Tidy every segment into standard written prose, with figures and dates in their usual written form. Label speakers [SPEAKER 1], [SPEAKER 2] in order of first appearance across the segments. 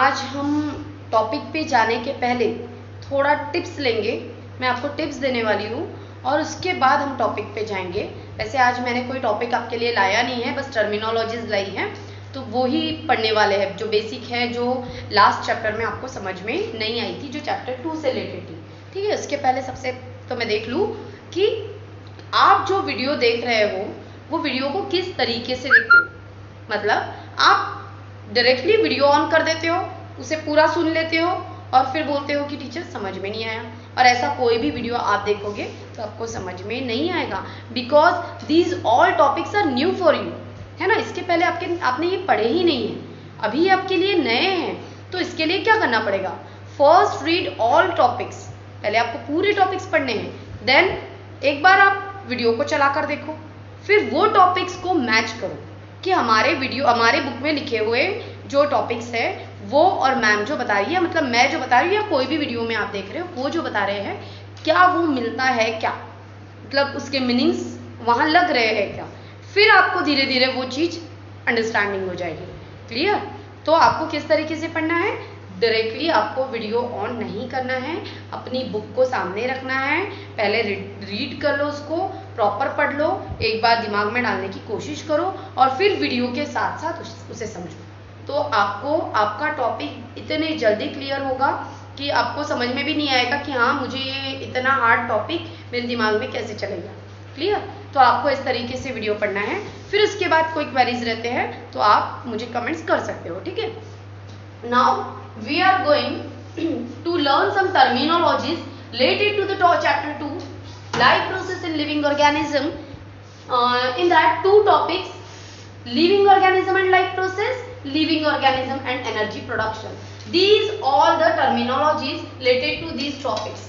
[SPEAKER 1] आज हम टॉपिक पे जाने के पहले थोड़ा टिप्स लेंगे। मैं आपको टिप्स देने वाली हूँ और उसके बाद हम टॉपिक पे जाएंगे। वैसे आज मैंने कोई टॉपिक आपके लिए लाया नहीं है, बस टर्मिनोलॉजीज लाई हैं, तो वो ही पढ़ने वाले हैं जो बेसिक है, जो लास्ट चैप्टर में आपको समझ में नहीं आई थी, जो चैप्टर 2 से रिलेटेड थी। ठीक है, उसके पहले सबसे तो मैं देख लूँ कि आप जो वीडियो देख रहे हो वो वीडियो को किस तरीके से देखते हो। मतलब आप डायरेक्टली वीडियो ऑन कर देते हो, उसे पूरा सुन लेते हो और फिर बोलते हो कि टीचर समझ में नहीं आया। और ऐसा कोई भी वीडियो आप देखोगे तो आपको समझ में नहीं आएगा, because these all topics are new for you, है ना। इसके पहले आपने ये पढ़े ही नहीं है, अभी आपके लिए नए हैं। तो इसके लिए क्या करना पड़ेगा, फर्स्ट रीड ऑल टॉपिक्स। पहले आपको पूरे टॉपिक्स पढ़ने हैं, देन एक बार आप वीडियो को चला कर देखो, फिर वो टॉपिक्स को मैच करो कि हमारे बुक में लिखे हुए जो टॉपिक्स है वो और मैम जो बता रही है, मतलब मैं जो बता रही हूँ या कोई भी वीडियो में आप देख रहे हो वो जो बता रहे हैं, क्या वो मिलता है, क्या मतलब उसके मीनिंग्स वहाँ लग रहे हैं क्या। फिर आपको धीरे धीरे वो चीज़ अंडरस्टैंडिंग हो जाएगी। क्लियर। तो आपको किस तरीके से पढ़ना है, डायरेक्टली आपको वीडियो ऑन नहीं करना है, अपनी बुक को सामने रखना है, पहले रीड कर लो, उसको प्रॉपर पढ़ लो, एक बार दिमाग में डालने की कोशिश करो और फिर वीडियो के साथ साथ उसे समझो। तो आपको आपका टॉपिक इतने जल्दी क्लियर होगा कि आपको समझ में भी नहीं आएगा कि हाँ मुझे ये इतना हार्ड टॉपिक मेरे दिमाग में कैसे चलेगा। क्लियर। तो आपको इस तरीके से वीडियो पढ़ना है, फिर उसके बाद कोई क्वेरीज रहते हैं तो आप मुझे कमेंट्स कर सकते हो। ठीक है। Now we are going to learn some terminologies related to the chapter 2, life process in living organism. In that two topics, living organism and life process, living organism and energy production. These all the terminologies related to these topics.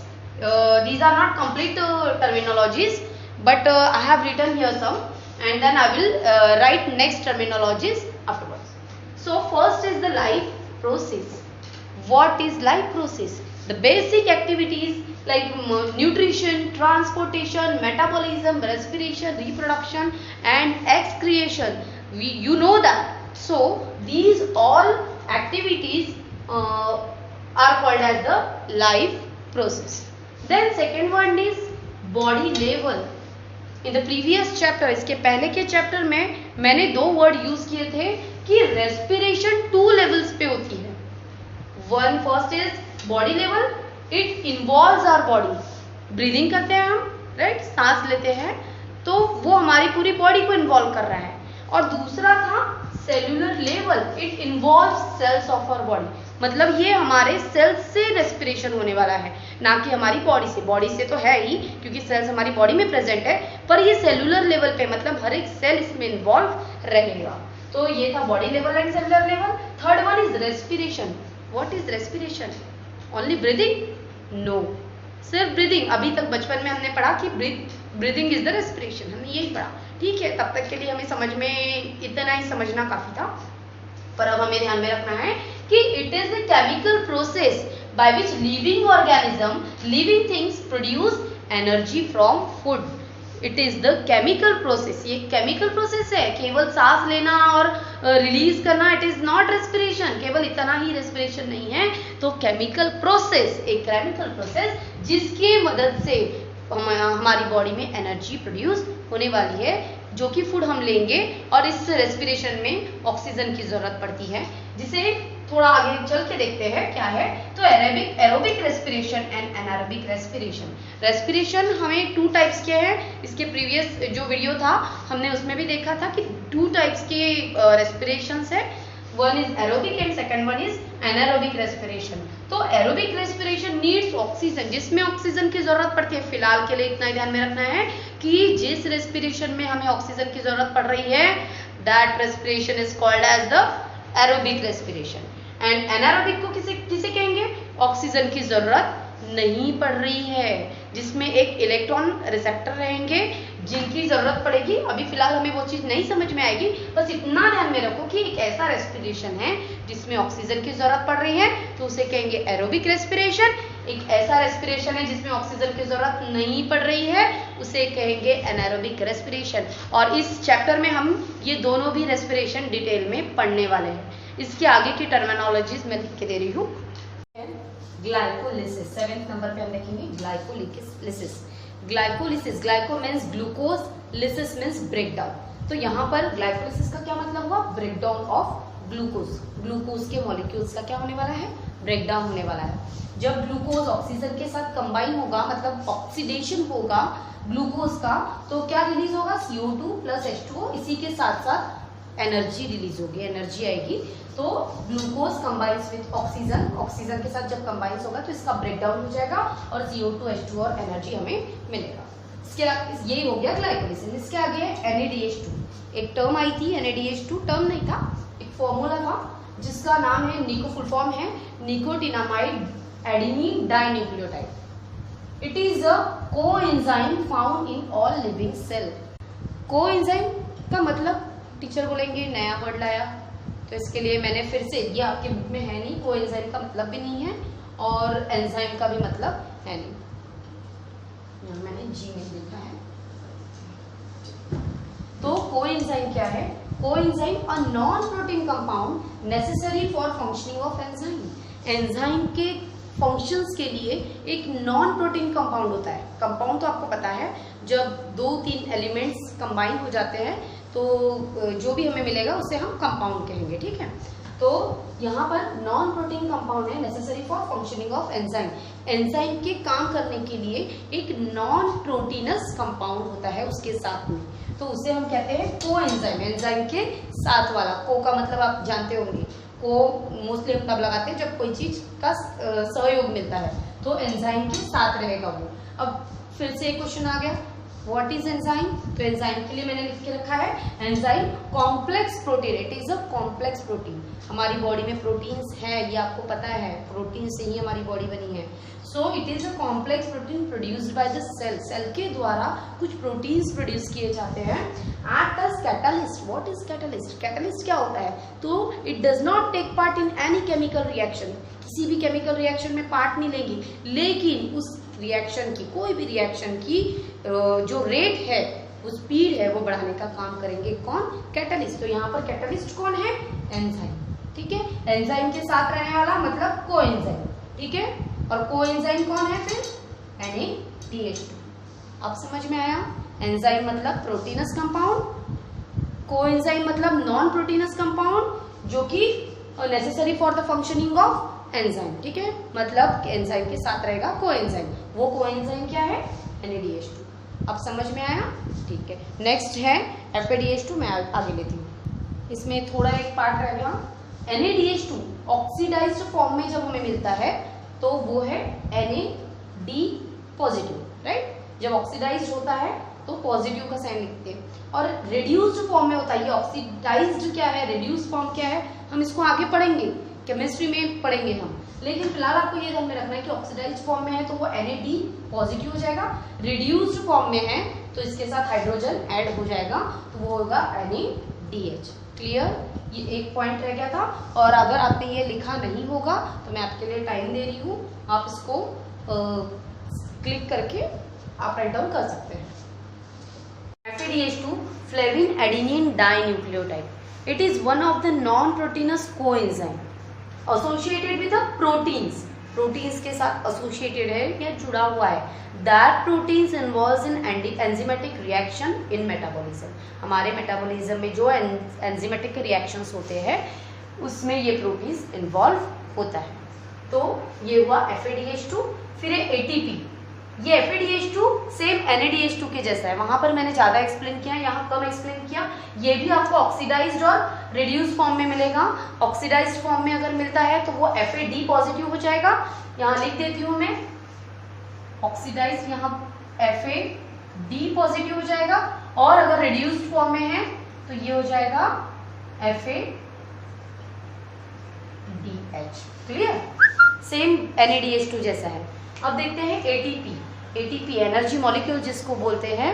[SPEAKER 1] These are not complete terminologies, but I have written here some, and then I will write next terminologies afterwards. So first is the life process. What is life process? The basic activities like nutrition, transportation, metabolism, respiration, reproduction and excretion. You know that. So these all activities are called as the life process. Then second one is body level. In the previous chapter, इसके पहले के chapter में मैंने दो word use किए थे कि respiration 2 levels पे होती है। One first is body level, it involves our body. Breathing करते हैं हम, राइट, सांस लेते हैं, तो वो हमारी पूरी बॉडी को इन्वॉल्व कर रहा है। और दूसरा था cellular level, it involves cells of our body. मतलब ये हमारे सेल्स से रेस्पिरेशन होने वाला है, ना कि हमारी बॉडी से। बॉडी से तो है ही क्योंकि सेल्स हमारी बॉडी में प्रेजेंट है, पर ये सेल्यूलर लेवल पे, मतलब हर एक सेल इसमें इन्वॉल्व रहेगा। तो ये था body level and cellular level. Third one is respiration. What is respiration? Only breathing? No. सिर्फ ब्रीदिंग। अभी तक बचपन में हमने पढ़ा कि ब्रीदिंग इज द रेस्पिरेशन, हमने यही पढ़ा। ठीक है, तब तक के लिए हमें समझ में इतना ही समझना काफी था, पर अब हमें ध्यान में रखना है कि it is the chemical process by which living organism, living things produce energy from food. It is the chemical process. ये केमिकल प्रोसेस है, केवल सांस लेना और रिलीज करना, इट इज नॉट रेस्पिरेशन। केवल इतना ही रेस्पिरेशन नहीं है। तो केमिकल प्रोसेस, एक केमिकल प्रोसेस जिसकी मदद से हमारी बॉडी में एनर्जी प्रोड्यूस होने वाली है, जो कि फूड हम लेंगे और इस रेस्पिरेशन में ऑक्सीजन की जरूरत पड़ती है, जिसे थोड़ा आगे चल के देखते हैं क्या है। तो aerobic respiration and anaerobic respiration. Respiration हमें 2 टाइप्स के हैं। इसके प्रीवियस जो वीडियो था हमने उसमें भी देखा था कि 2 टाइप्स के रेस्पिरेशंस है। One is aerobic and second one is anaerobic respiration. तो एरोबिक रेस्पिरेशन नीड्स ऑक्सीजन, जिसमें ऑक्सीजन की जरूरत पड़ती है। फिलहाल के लिए इतना ही ध्यान में रखना है कि जिस रेस्पिरेशन में हमें ऑक्सीजन की जरूरत पड़ रही है, that respiration is called as the aerobic respiration. And anaerobic को किसे कहेंगे, ऑक्सीजन की जरूरत नहीं पड़ रही है, जिसमें एक इलेक्ट्रॉन रिसेप्टर रहेंगे जिनकी जरूरत पड़ेगी। अभी फिलहाल हमें वो चीज नहीं समझ में आएगी, बस इतना ध्यान में रखो कि एक ऐसा रेस्पिरेशन है जिसमें ऑक्सीजन की जरूरत पड़ रही है तो उसे कहेंगे एरोबिक रेस्पिरेशन। एक ऐसा रेस्पिरेशन है जिसमें ऑक्सीजन की जरूरत नहीं पड़ रही है, उसे कहेंगे एनारोबिक रेस्पिरेशन। और इस चैप्टर में हम ये दोनों भी रेस्पिरेशन डिटेल में पढ़ने वाले हैं। इसके आगे की टर्मिनोलॉजीज मैं लिख के दे रही हूँ। ग्लाइकोलिसिस, 7th नंबर पे हम देखेंगे glycolysis. Glycolysis, glyco means glucose, lysis means breakdown. तो यहाँ पर ग्लाइकोलिसिस का क्या मतलब हुआ? Breakdown of glucose. ग्लूकोज के मॉलिक्यूल्स का क्या होने वाला है? ब्रेकडाउन होने वाला है। जब ग्लूकोज ऑक्सीजन के साथ कंबाइन होगा, मतलब ऑक्सीडेशन होगा ग्लूकोज का, तो क्या रिलीज होगा? CO2 plus H2O। इसी के साथ साथ एनर्जी रिलीज होगी, एनर्जी आएगी। तो glucose combines with oxygen, oxygen के साथ जब कंबाइंस होगा तो इसका ब्रेकडाउन हो जाएगा और CO2 H2O और एनर्जी हमें मिलेगा। इसके यही हो गया ग्लाइकोलिसिस। इसके आगे है NADH2। एक टर्म आई थी NADH2, टर्म नहीं था, एक फॉर्मूला था जिसका नाम है फुल फॉर्म है nicotinamide adenine dinucleotide. It is a coenzyme found in all living cell. Coenzyme का मतलब टीचर बोलेंगे नया वर्ड लाया, तो इसके लिए मैंने फिर से, ये आपके बुक में है नहीं, कोएंजाइम का मतलब भी नहीं है और एंजाइम का भी मतलब है नहीं, यहाँ मैंने जी में लिखा है। तो कोएंजाइम क्या है? Coenzyme a non protein compound necessary for functioning of enzyme. Enzyme के फंक्शंस के लिए एक नॉन प्रोटीन कंपाउंड होता है। कंपाउंड तो आपको पता है, जब 2-3 एलिमेंट्स कंबाइन हो जाते हैं तो जो भी हमें मिलेगा उसे हम कंपाउंड कहेंगे, ठीक है। तो यहाँ पर नॉन प्रोटीन कंपाउंड है necessary for functioning of enzyme. Enzyme के काम करने के लिए एक नॉन प्रोटीनस कंपाउंड होता है उसके साथ में, तो उसे हम कहते हैं कोएंजाइम। एंजाइम के साथ वाला, को का मतलब आप जानते होंगे, को मोस्टली हम तब लगाते हैं जब कोई चीज का सहयोग मिलता है, तो एंजाइम के साथ रहेगा वो। अब फिर से एक क्वेश्चन आ गया, व्हाट इज एंजाइम? तो एंजाइम के लिए मैंने लिख के रखा है enzyme complex protein. It is a complex protein. हमारी बॉडी में प्रोटीन्स है, ये आपको पता है, प्रोटीन से ही हमारी बॉडी बनी है। So it is a complex protein produced by the cell. Cell के द्वारा कुछ प्रोटीन्स प्रोड्यूस किए जाते हैं। Act as catalyst. What is catalyst? Catalyst क्या होता है? तो it does not take part in any chemical reaction. किसी भी केमिकल रिएक्शन में पार्ट नहीं लेंगी, लेकिन उस रिएक्शन की, कोई भी रिएक्शन की जो रेट है, वो स्पीड है, वो बढ़ाने का काम करेंगे। कौन? कैटलिस्ट। तो यहाँ पर कैटलिस्ट कौन है? एंजाइम, ठीक है। एंजाइम के साथ रहने वाला मतलब कोएंजाइम, ठीक है। और कोएंजाइम कौन है फिर? NADH2। अब समझ में आया? एंजाइम मतलब प्रोटीनस कंपाउंड, कोएंजाइम मतलब नॉन प्रोटीनस कंपाउंड जो कि necessary for the functioning of enzyme, ठीक है। मतलब एंजाइम के साथ रहेगा कोएंजाइम। वो कोएंजाइम क्या है? NADH2। अब समझ में आया? ठीक है। नेक्स्ट है FADH2। मैं आगे लेती हूँ, इसमें थोड़ा एक पार्ट रह गया। NADH2 ऑक्सीडाइज्ड फॉर्म में जब हमें मिलता है तो वो है NAD पॉजिटिव, राइट। जब ऑक्सीडाइज्ड होता है तो पॉजिटिव का साइन लिखते हैं। और रिड्यूस्ड फॉर्म में होता है, ये ऑक्सीडाइज्ड क्या है, रिड्यूस्ड फॉर्म क्या है, हम इसको आगे पढ़ेंगे, केमिस्ट्री में पढ़ेंगे हम। लेकिन फिलहाल आपको ये ध्यान में रखना है कि ऑक्सीडाइज्ड फॉर्म में है तो वो NAD पॉजिटिव हो जाएगा। रिड्यूस्ड फॉर्म में है तो इसके साथ हाइड्रोजन ऐड हो जाएगा, तो वो होगा NADH। क्लियर? ये एक पॉइंट रह गया था। और अगर आपने ये लिखा नहीं होगा तो मैं आपके लिए टाइम दे रही हूँ, आप इसको क्लिक करके आप राइट डाउन कर सकते हैं। FADH2 flavin adenine dinucleotide. It is one of the non proteins coenzyme associated with the proteins। Proteins के साथ एसोसिएटेड है या जुड़ा हुआ है। That proteins involves in enzymatic reaction in metabolism. हमारे मेटाबॉलिज्म में जो एंजाइमेटिक रिएक्शंस होते हैं उसमें ये प्रोटीन्स इन्वॉल्व होता है। तो ये हुआ FADH2। फिर है ATP। ये FADH2 सेम NADH2 के जैसा है, वहां पर मैंने ज्यादा एक्सप्लेन किया, यहाँ कम एक्सप्लेन किया। ये भी आपको ऑक्सीडाइज्ड और रिड्यूस फॉर्म में मिलेगा। ऑक्सीडाइज्ड फॉर्म में अगर मिलता है तो वो FAD पॉजिटिव हो जाएगा। यहाँ लिख देती हूँ मैं, ऑक्सीडाइज्ड यहाँ FAD पॉजिटिव हो जाएगा, और अगर रिड्यूस्ड फॉर्म में है तो ये हो जाएगा FADH। क्लियर? सेम NADH2 जैसा है। अब देखते हैं ATP। ATP एनर्जी मॉलिक्यूल जिसको बोलते हैं,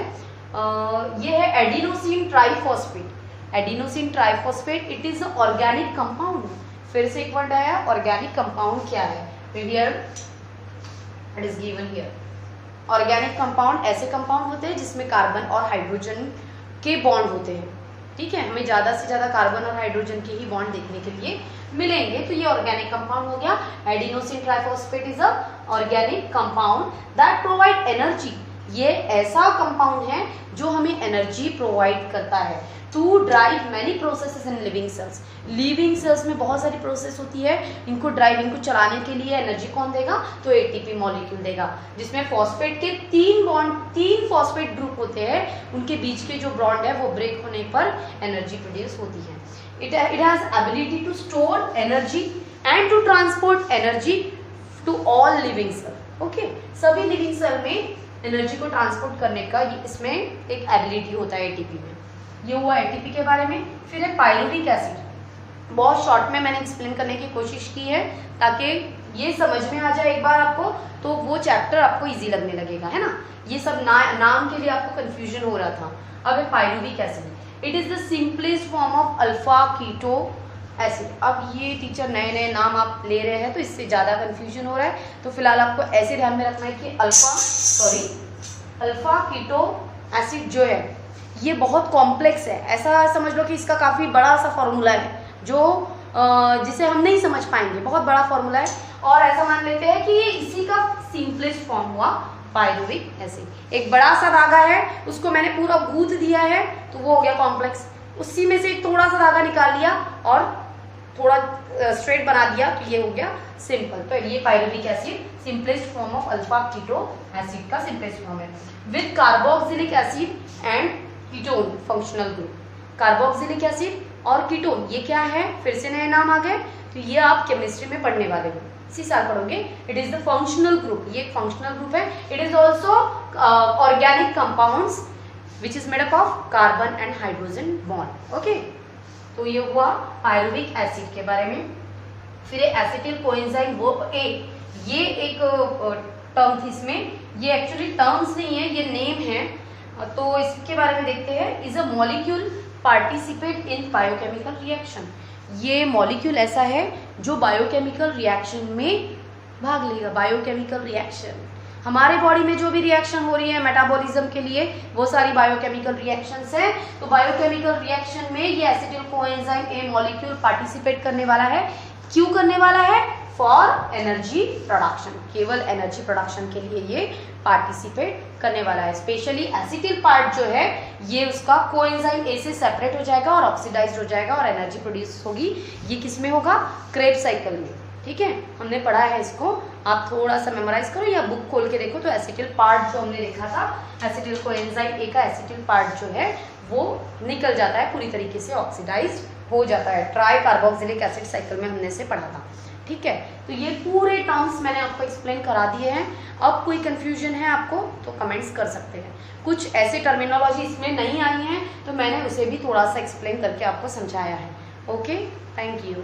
[SPEAKER 1] ये है adenosine triphosphate. Adenosine triphosphate, it is organic compound. फिर से एक वर्ड आया, ऑर्गेनिक कंपाउंड क्या है? Here it is given here. Organic compound ऐसे कंपाउंड होते हैं जिसमें कार्बन और हाइड्रोजन के बॉन्ड होते हैं। ठीक है, हमें ज़्यादा से ज़्यादा कार्बन और हाइड्रोजन के ही बॉन्ड देखने के लिए मिलेंगे। तो ये ऑर्गेनिक कंपाउंड हो गया। Adenosine triphosphate is a organic compound that provide energy. ये ऐसा कंपाउंड है जो हमें एनर्जी प्रोवाइड करता है to drive many processes in living cells. Living cells में बहुत सारी प्रोसेस होती है, इनको चलाने के लिए एनर्जी कौन देगा? तो एटीपी मॉलिक्यूल देगा, जिसमें फॉस्फेट के 3 फॉस्फेट ग्रुप होते हैं, उनके बीच के जो बॉन्ड है वो ब्रेक होने पर एनर्जी प्रोड्यूस होती है। It has ability to store energy and to transport energy to all living cell. Okay, सभी लिविंग सेल में एनर्जी को ट्रांसपोर्ट करने का इसमें एक एबिलिटी होता है एटीपी में। ये हुआ एटीपी के बारे में। फिर है पाइरुविक एसिड। बहुत शॉर्ट में मैंने एक्सप्लेन करने की कोशिश की है ताकि ये समझ में आ जाए एक बार आपको, तो वो चैप्टर आपको इजी लगने लगेगा, है ना। ये सब नाम के लिए आपको कंफ्यूजन हो रहा था। अब है pyruvic acid. It is the simplest form of alpha keto acid. अब ये टीचर नए नए नाम आप ले रहे हैं तो इससे ज़्यादा कंफ्यूजन हो रहा है, तो फिलहाल आपको ऐसे ध्यान में रखना है कि अल्फा कीटो एसिड जो है ये बहुत कॉम्प्लेक्स है। ऐसा समझ लो कि इसका काफ़ी बड़ा सा फॉर्मूला है जो जिसे हम नहीं समझ पाएंगे, बहुत बड़ा फॉर्मूला है। और ऐसा मान लेते हैं कि ये इसी का सिंपलेस्ट फॉर्म हुआ पाइरुविक एसिड। एक बड़ा सा धागा है, उसको मैंने पूरा गूंथ दिया है तो वो हो गया कॉम्प्लेक्स। उसी में से एक थोड़ा सा धागा निकाल लिया और थोड़ा स्ट्रेट बना दिया तो ये हो गया सिंपल। तो ये pyruvic acid simplest form of alpha keto acid का सिंपलेस्ट फॉर्म है। With carboxylic acid and ketone functional group. Carboxylic acid और कीटोन ये क्या है? फिर से नए नाम आ गए, तो ये आप केमिस्ट्री में पढ़ने वाले हो, इसी साल पढ़ोगे। It is the functional group, ये एक फंक्शनल ग्रुप है। It is also organic compounds which is made up of carbon and hydrogen bond. Okay, तो ये हुआ पाइरुविक एसिड के बारे में। फिर एसिटिल कोएंजाइम वर्ब ए, ये एक टर्म थी इसमें, ये एक्चुअली टर्म्स नहीं है, ये नेम है। तो इसके बारे में देखते हैं। Is a molecule participate in biochemical reaction. ये मॉलिक्यूल ऐसा है जो बायोकेमिकल रिएक्शन में भाग लेगा। बायोकेमिकल रिएक्शन, हमारे बॉडी में जो भी रिएक्शन हो रही है मेटाबॉलिज्म के लिए, वो सारी बायोकेमिकल रिएक्शंस हैं। तो बायोकेमिकल रिएक्शन में ये acetyl coenzyme A molecule participate करने वाला है। क्यों करने वाला है? फॉर एनर्जी प्रोडक्शन, केवल एनर्जी प्रोडक्शन के लिए ये पार्टिसिपेट करने वाला है। स्पेशली एसिटिल पार्ट जो है ये उसका कोएंजाइम ए से सेपरेट हो जाएगा और ऑक्सीडाइज्ड हो जाएगा और एनर्जी प्रोड्यूस होगी। ये किस में होगा? क्रेब्स साइकिल में। ठीक है, हमने पढ़ा है इसको, आप थोड़ा सा मेमोराइज करो या बुक खोल के देखो। तो एसिटिल पार्ट जो हमने देखा था, एसिटिल कोएंजाइम ए का एसिटिल पार्ट जो है वो निकल जाता है, पूरी तरीके से ऑक्सीडाइज हो जाता है। ट्राई कार्बोक्सिलिक एसिड साइकिल में हमने इसे पढ़ा था। ठीक है, तो ये पूरे टर्म्स मैंने आपको एक्सप्लेन करा दिए हैं। अब कोई कंफ्यूजन है आपको तो कमेंट्स कर सकते हैं। कुछ ऐसे टर्मिनोलॉजी इसमें नहीं आई हैं तो मैंने उसे भी थोड़ा सा एक्सप्लेन करके आपको समझाया है। Okay, thank you.